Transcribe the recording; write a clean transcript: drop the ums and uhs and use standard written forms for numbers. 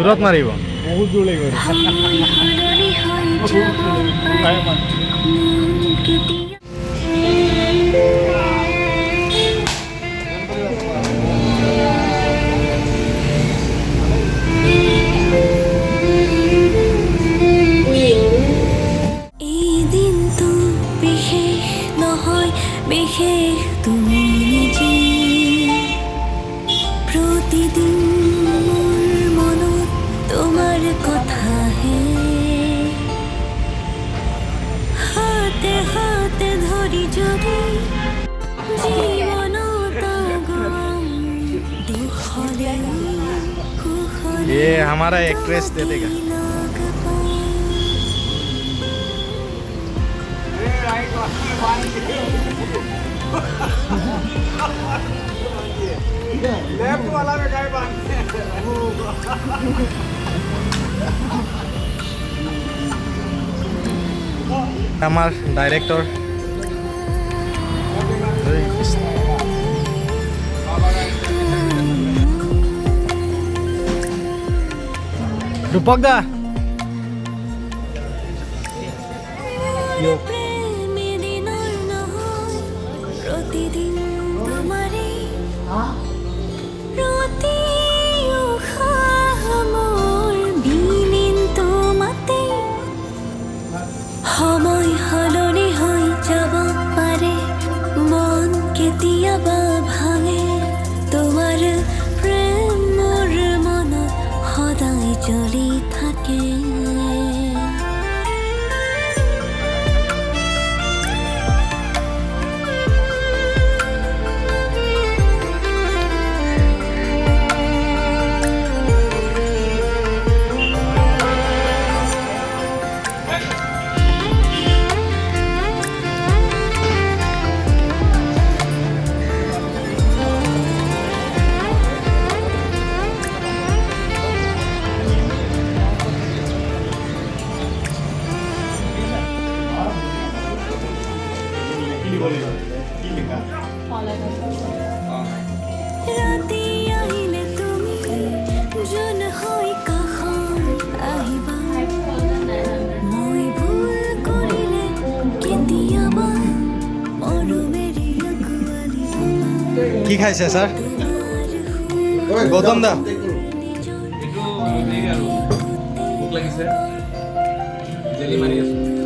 দূৰত মাৰিব বহুত জোৰ লাগিব এই দিনটো বিশেষ নহয় বিশেষ তুমি নিজে প্ৰতিদিন মোৰ মনত তোমাৰ কথাহে হাতে হাতে ধৰি যদি জীৱনত গম দুখ হ'লে সুখ হ'লে ये हमारा एक्ट्रेस दे देगा লগ পাওঁ। আমার ডাইরেক্টর রূপক দা প্ৰেমীদিনৰ নহয় প্ৰতিদিন তোমাৰে প্ৰতি উশাহ মোৰ বিলীন তোমাতে সময় সলনি হৈ যাব পাৰে মন কেতিয়াবা ভাঙে তোমাৰ প্ৰেম মোৰ মনত সদায় জ্বলি থাকে ৰাতি আহিলে তুমি যোন হৈ কাষত আহিবা মই ভুল কৰিলে কেতিয়াবা মৰমেৰে আঁকোৱালি ল'বা কি খাইছে স্যাৰ তোমাৰ গৌতম দা ভোক লাগিছে জেলি মাৰি আছো